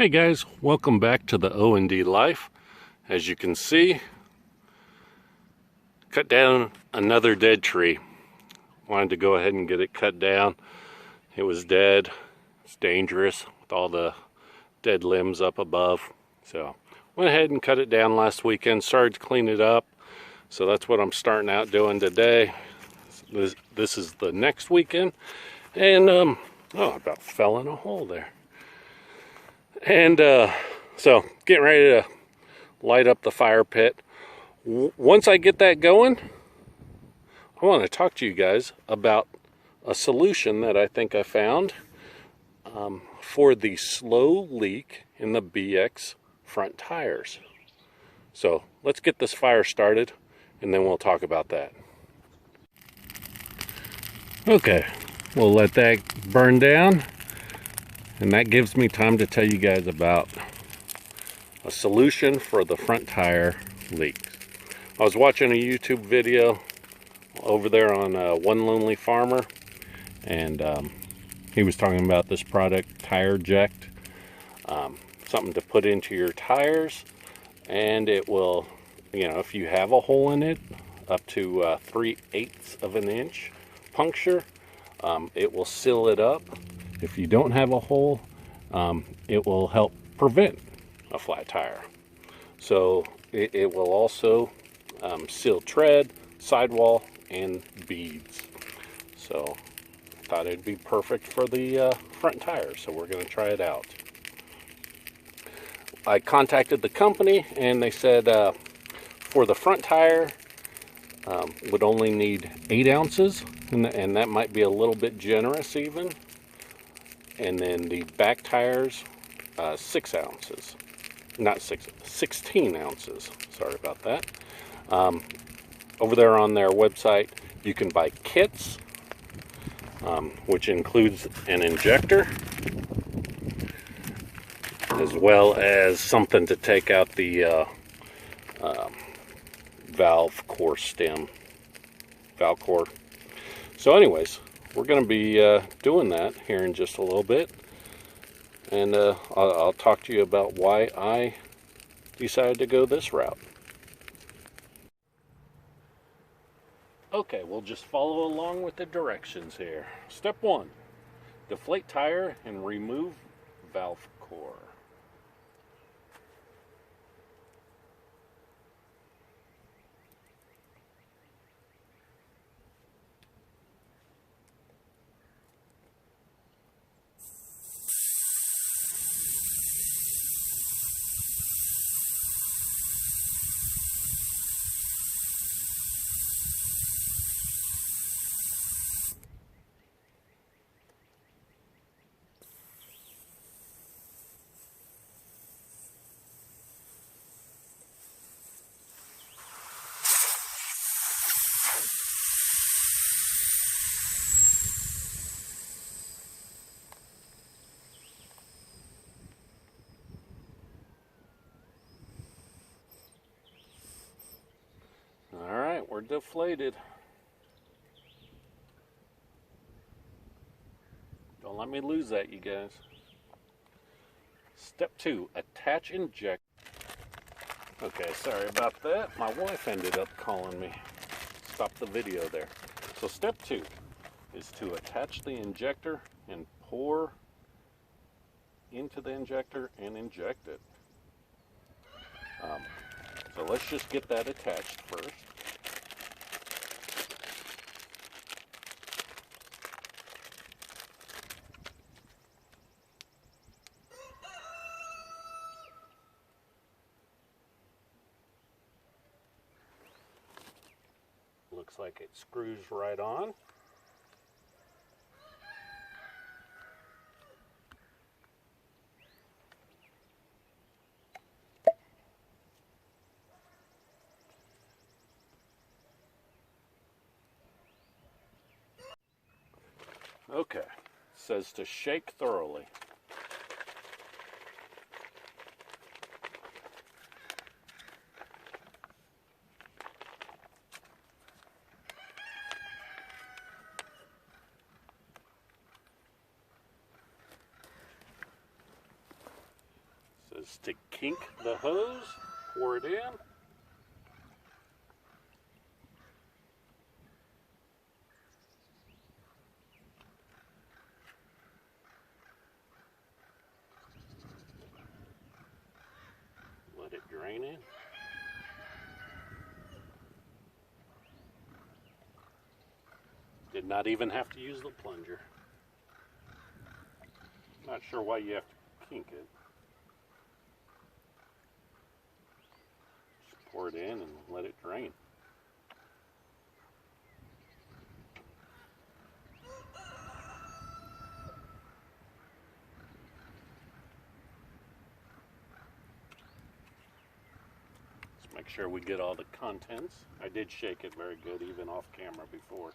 Hey guys, welcome back to the O&D Life. As you can see, cut down another dead tree. Wanted to go ahead and get it cut down. It was dead. It's dangerous with all the dead limbs up above. So went ahead and cut it down last weekend. Started to clean it up. So that's what I'm starting out doing today. This is the next weekend. And oh, I about fell in a hole there. And so getting ready to light up the fire pit. Once I get that going, I want to talk to you guys about a solution that I think I found for the slow leak in the BX front tires. So let's get this fire started and then we'll talk about that. Okay, we'll let that burn down. And that gives me time to tell you guys about a solution for the front tire leaks. I was watching a YouTube video over there on One Lonely Farmer, and he was talking about this product, Tire Eject, something to put into your tires, and it will, if you have a hole in it, up to 3/8 of an inch puncture, it will seal it up. If you don't have a hole, it will help prevent a flat tire. So it will also seal tread, sidewall, and beads. So I thought it'd be perfect for the front tire, so we're going to try it out. I contacted the company and they said for the front tire would only need 8 ounces, and that might be a little bit generous even. And then the back tires, 6 ounces. Not 6, 16 ounces. Sorry about that. Over there on their website, you can buy kits, which includes an injector, as well as something to take out the valve core stem. Valve core. So anyways, we're going to be doing that here in just a little bit, and I'll talk to you about why I decided to go this route. Okay, we'll just follow along with the directions here. Step 1, deflate tire and remove valve core. Alright, we're deflated. Don't let me lose that, you guys. Step 2, attach inject. Okay, sorry about that. My wife ended up calling me. Stop the video there. So step 2 is to attach the injector and pour into the injector and inject it. So let's just get that attached first. Looks like it screws right on. Okay, it says to shake thoroughly. is to kink the hose, pour it in. Let it drain in. Did not even have to use the plunger. Not sure why you have to kink it. Just pour it in and let it drain. Let's make sure we get all the contents. I did shake it very good, even off camera before.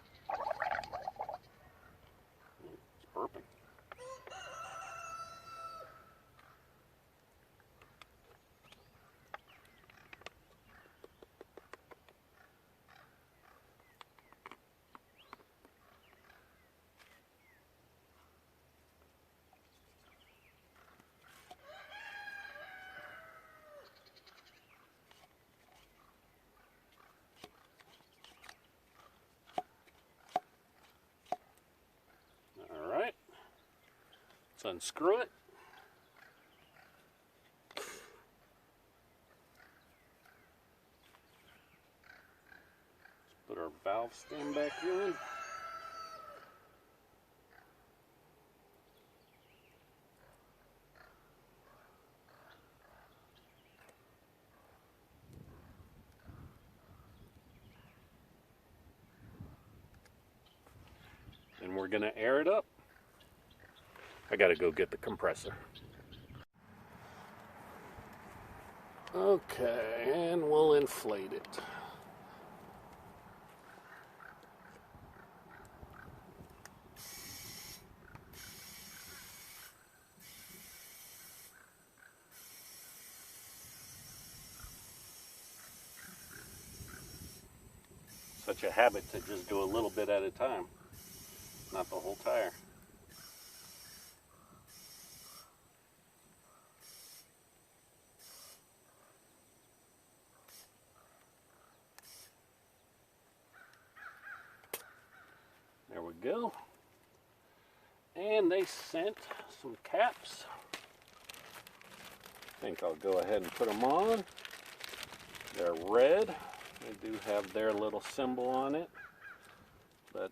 It's burping. Unscrew it. Let's put our valve stem back in. And we're going to air it up. I gotta go get the compressor. Okay, and we'll inflate it. Such a habit to just do a little bit at a time, not the whole tire. There we go. And they sent some caps. I think I'll go ahead and put them on. They're red. They do have their little symbol on it, but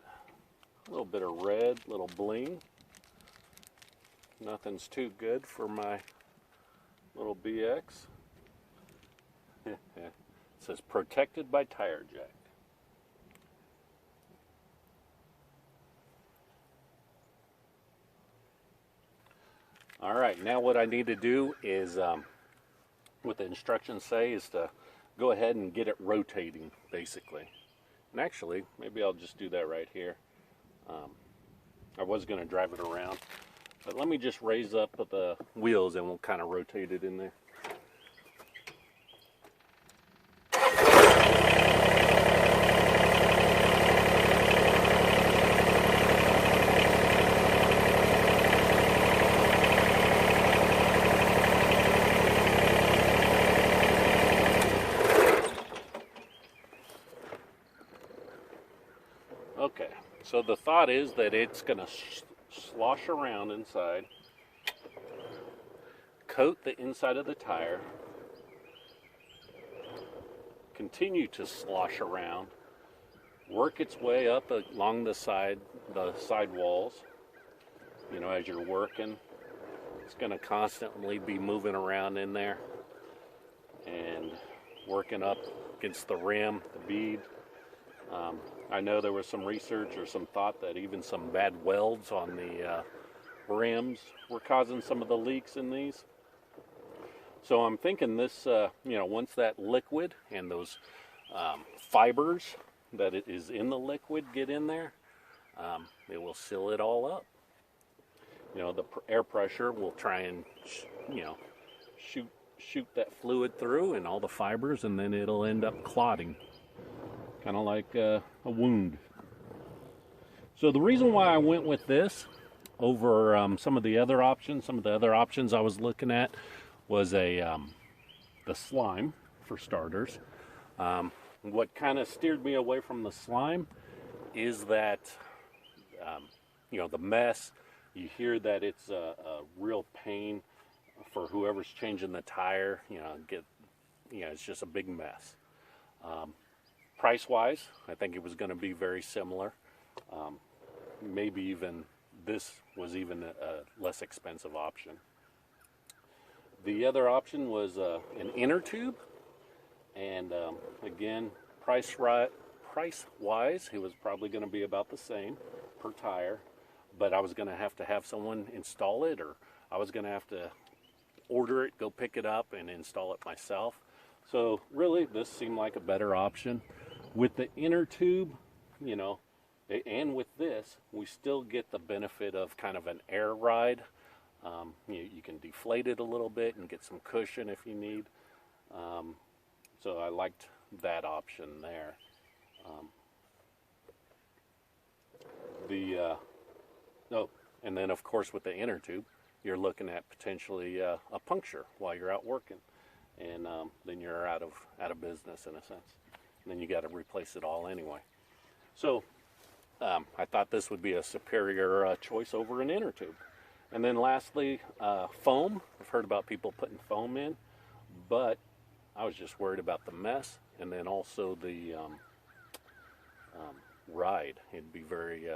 a little bit of red, little bling. Nothing's too good for my little BX. It says protected by tire jack. All right, now what I need to do is, what the instructions say is to go ahead and get it rotating, basically. And actually, maybe I'll just do that right here. I was going to drive it around, but let me just raise up the wheels and we'll kind of rotate it in there. Okay, so the thought is that it's going to slosh around inside, coat the inside of the tire, continue to slosh around, work its way up along the side walls. You know, as you're working, it's going to constantly be moving around in there and working up against the rim, the bead. I know there was some research or some thought that even some bad welds on the rims were causing some of the leaks in these. So I'm thinking this, you know, once that liquid and those fibers that it is in the liquid get in there, it will seal it all up. You know, the air pressure will try and, you know, shoot that fluid through and all the fibers, and then it'll end up clotting. Kind of like a wound. So the reason why I went with this over some of the other options I was looking at was the slime, for starters. What kind of steered me away from the slime is that, the mess. You hear that it's a real pain for whoever's changing the tire. It's just a big mess. Price-wise, I think it was going to be very similar. Maybe even this was even a less expensive option. The other option was an inner tube, and again, price-wise, it was probably going to be about the same per tire, but I was going to have someone install it, or I was going to have to order it, go pick it up, and install it myself. So really, this seemed like a better option. With the inner tube, and with this, we still get the benefit of kind of an air ride. You can deflate it a little bit and get some cushion if you need. So I liked that option there. And then of course with the inner tube, you're looking at potentially a puncture while you're out working, and then you're out of business in a sense. And then you got to replace it all anyway. So I thought this would be a superior choice over an inner tube. And then lastly, foam. I've heard about people putting foam in, but I was just worried about the mess, and then also the ride. It'd be very,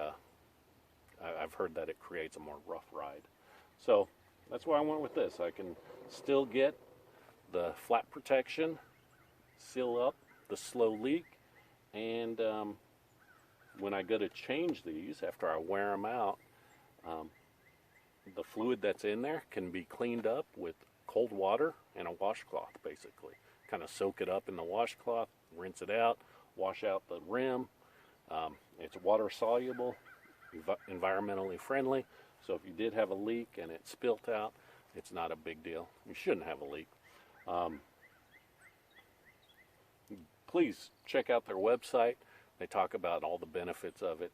I've heard that it creates a more rough ride. So that's why I went with this. I can still get the flat protection, seal up the slow leak, and when I go to change these after I wear them out, the fluid that's in there can be cleaned up with cold water and a washcloth, basically. Kind of soak it up in the washcloth, rinse it out, wash out the rim. It's water soluble, environmentally friendly, so if you did have a leak and it spilt out, it's not a big deal. You shouldn't have a leak. Please check out their website. They talk about all the benefits of it,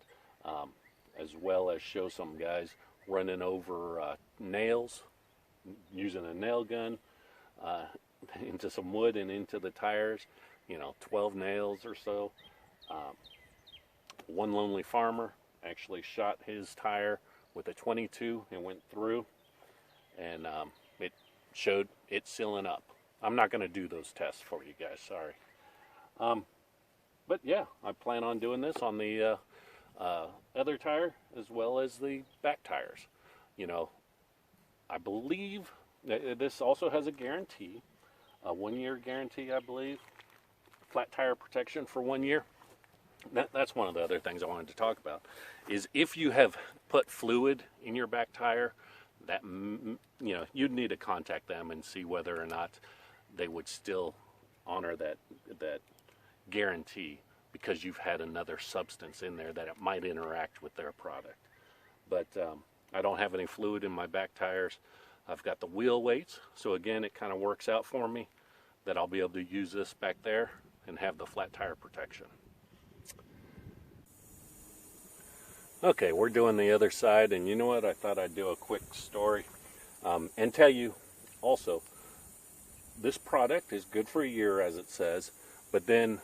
as well as show some guys running over nails, using a nail gun into some wood and into the tires, 12 nails or so. One lonely farmer actually shot his tire with a 22 and went through, and it showed it sealing up. I'm not going to do those tests for you guys, sorry. But yeah, I plan on doing this on the other tire as well as the back tires. I believe this also has a guarantee, a 1-year guarantee, I believe. Flat tire protection for 1 year. That's one of the other things I wanted to talk about, is if you have put fluid in your back tire, that you'd need to contact them and see whether or not they would still honor that guarantee, because you've had another substance in there that it might interact with their product. But I don't have any fluid in my back tires. I've got the wheel weights, so again, it kind of works out for me that I'll be able to use this back there and have the flat tire protection. Okay, we're doing the other side, and you know what? I thought I'd do a quick story and tell you also, this product is good for a year, as it says, but then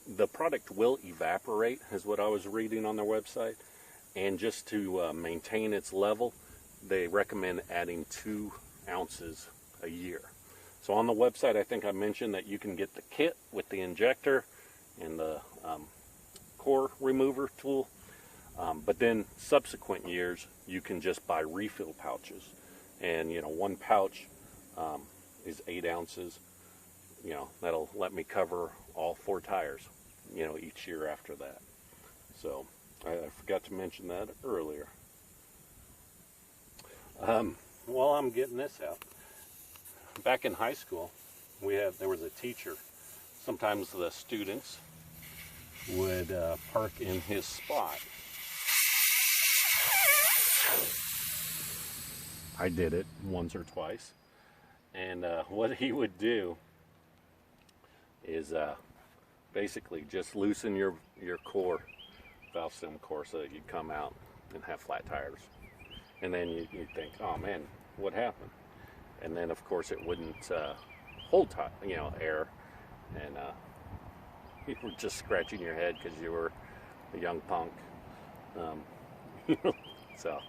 the product will evaporate, is what I was reading on their website. And just to maintain its level, they recommend adding 2 ounces a year. So on the website, I think I mentioned that you can get the kit with the injector and the core remover tool. But then subsequent years, you can just buy refill pouches. And, 1 pouch is 8 ounces. That'll let me cover all 4 tires, each year after that. So I forgot to mention that earlier. While I'm getting this out, back in high school, there was a teacher. Sometimes the students would park in his spot. I did it once or twice. And what he would do is basically just loosen your core, valve stem core, so that you come out and have flat tires. And then you think, oh man, what happened? and then of course it wouldn't hold air, and you were just scratching your head because you were a young punk. So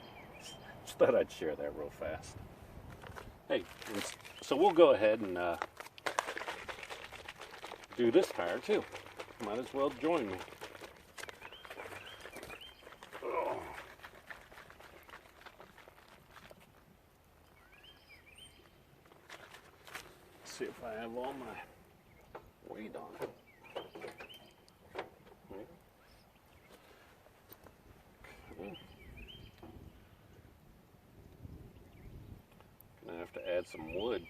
just thought I'd share that real fast. Hey, so we'll go ahead and do this tire too. Might as well join me. Oh. See if I have all my weight on it. Okay. Gonna have to add some wood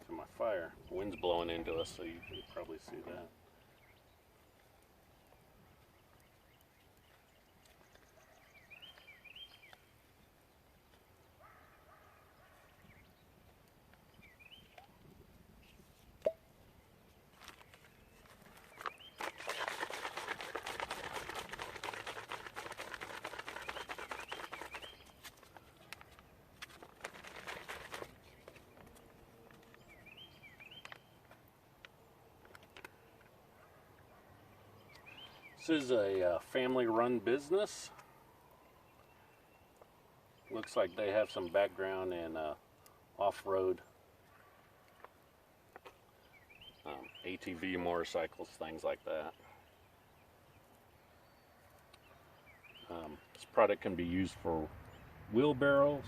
to my fire. The wind's blowing into us, so you can probably see that. This is a family-run business. Looks like they have some background in off-road ATV motorcycles, things like that. This product can be used for wheelbarrows,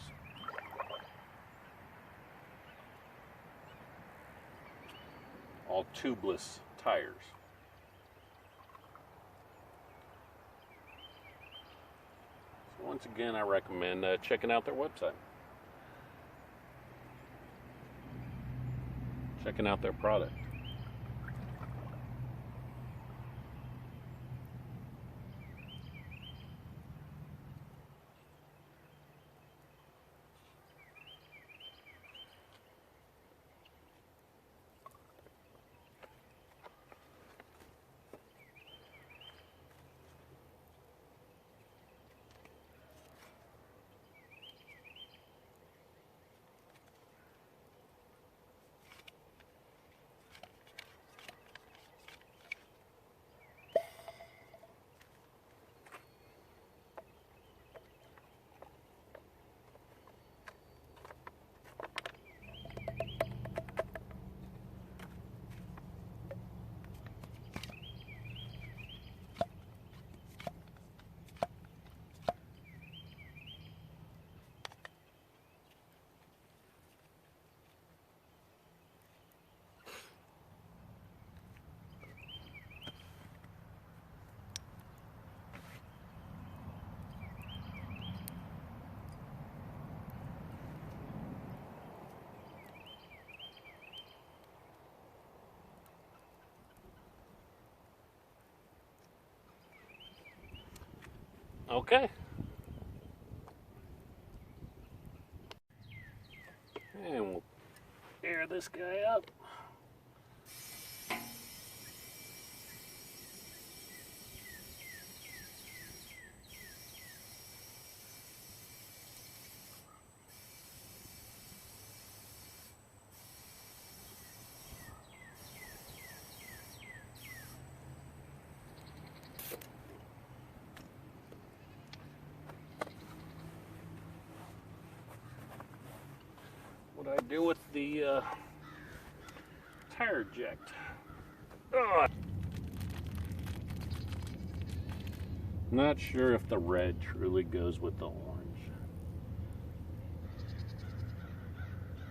all tubeless tires. Once again, I recommend checking out their website. Checking out their product. Okay. And we'll air this guy up. What I do with the tire eject. Ugh. Not sure if the red truly goes with the orange.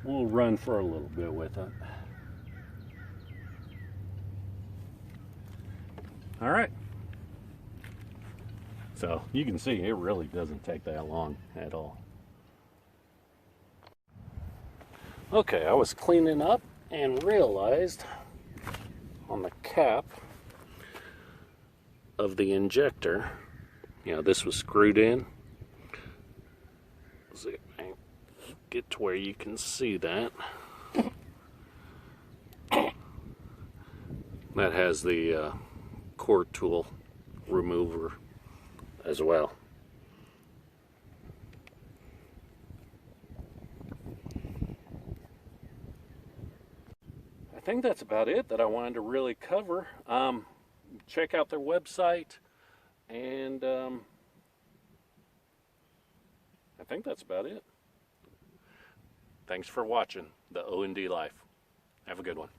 We'll run for a little bit with it. All right. So you can see it really doesn't take that long at all. Okay, I was cleaning up and realized on the cap of the injector, this was screwed in. Let's see if I can get to where you can see that. That has the core tool remover as well. think that's about it that I wanted to really cover. Check out their website, and I think that's about it. Thanks for watching the O&D Life. Have a good one.